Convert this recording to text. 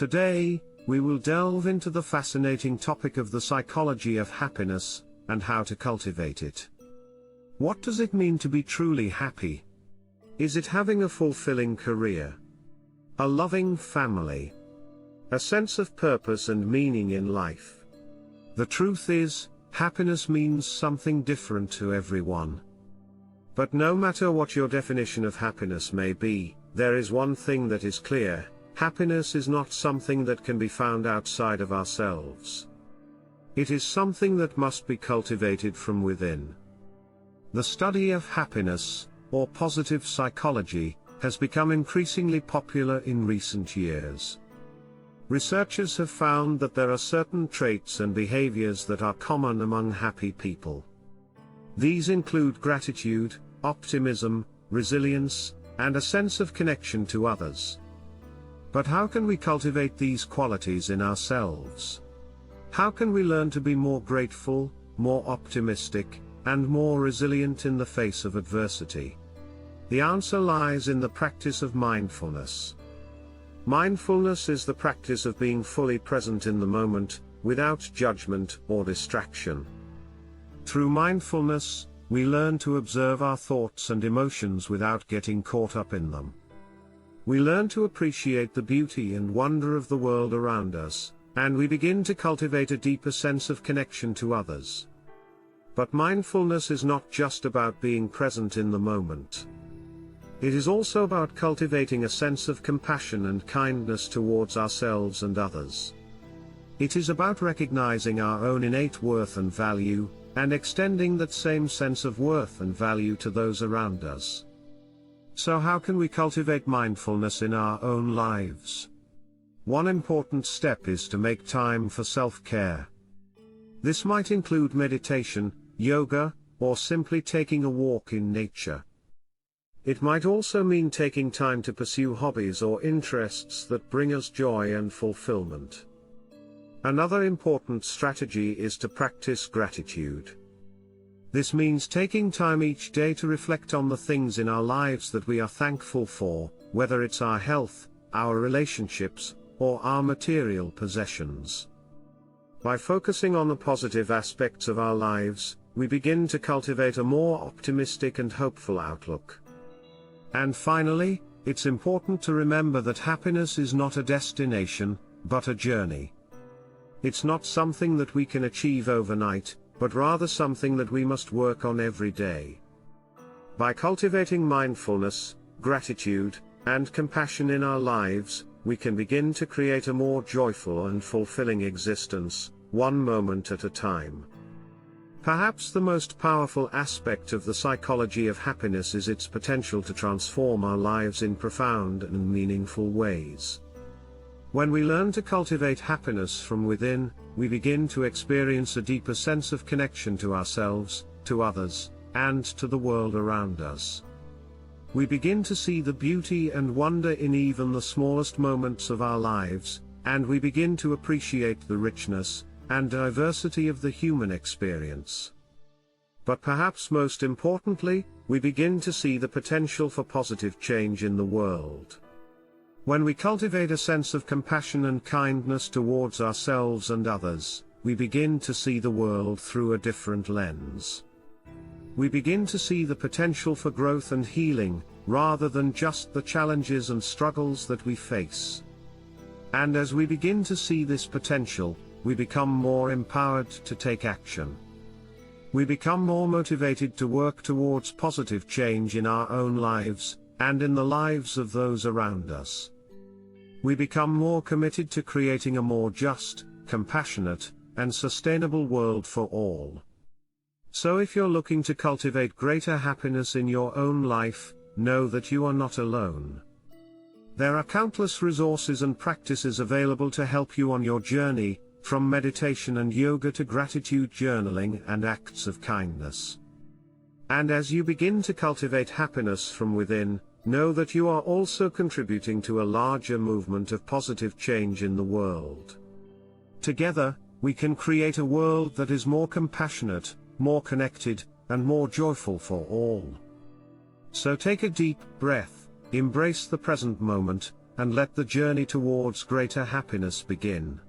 Today, we will delve into the fascinating topic of the psychology of happiness, and how to cultivate it. What does it mean to be truly happy? Is it having a fulfilling career? A loving family? A sense of purpose and meaning in life? The truth is, happiness means something different to everyone. But no matter what your definition of happiness may be, there is one thing that is clear: happiness is not something that can be found outside of ourselves. It is something that must be cultivated from within. The study of happiness, or positive psychology, has become increasingly popular in recent years. Researchers have found that there are certain traits and behaviors that are common among happy people. These include gratitude, optimism, resilience, and a sense of connection to others. But how can we cultivate these qualities in ourselves? How can we learn to be more grateful, more optimistic, and more resilient in the face of adversity? The answer lies in the practice of mindfulness. Mindfulness is the practice of being fully present in the moment, without judgment or distraction. Through mindfulness, we learn to observe our thoughts and emotions without getting caught up in them. We learn to appreciate the beauty and wonder of the world around us, and we begin to cultivate a deeper sense of connection to others. But mindfulness is not just about being present in the moment. It is also about cultivating a sense of compassion and kindness towards ourselves and others. It is about recognizing our own innate worth and value, and extending that same sense of worth and value to those around us. So how can we cultivate mindfulness in our own lives? One important step is to make time for self-care. This might include meditation, yoga, or simply taking a walk in nature. It might also mean taking time to pursue hobbies or interests that bring us joy and fulfillment. Another important strategy is to practice gratitude. This means taking time each day to reflect on the things in our lives that we are thankful for, whether it's our health, our relationships, or our material possessions. By focusing on the positive aspects of our lives, we begin to cultivate a more optimistic and hopeful outlook. And finally, it's important to remember that happiness is not a destination, but a journey. It's not something that we can achieve overnight, but rather something that we must work on every day. By cultivating mindfulness, gratitude, and compassion in our lives, we can begin to create a more joyful and fulfilling existence, one moment at a time. Perhaps the most powerful aspect of the psychology of happiness is its potential to transform our lives in profound and meaningful ways. When we learn to cultivate happiness from within, we begin to experience a deeper sense of connection to ourselves, to others, and to the world around us. We begin to see the beauty and wonder in even the smallest moments of our lives, and we begin to appreciate the richness and diversity of the human experience. But perhaps most importantly, we begin to see the potential for positive change in the world. When we cultivate a sense of compassion and kindness towards ourselves and others, we begin to see the world through a different lens. We begin to see the potential for growth and healing, rather than just the challenges and struggles that we face. And as we begin to see this potential, we become more empowered to take action. We become more motivated to work towards positive change in our own lives, and in the lives of those around us. We become more committed to creating a more just, compassionate, and sustainable world for all. So if you're looking to cultivate greater happiness in your own life, know that you are not alone. There are countless resources and practices available to help you on your journey, from meditation and yoga to gratitude journaling and acts of kindness. And as you begin to cultivate happiness from within, know that you are also contributing to a larger movement of positive change in the world. Together, we can create a world that is more compassionate, more connected, and more joyful for all. So take a deep breath, embrace the present moment, and let the journey towards greater happiness begin.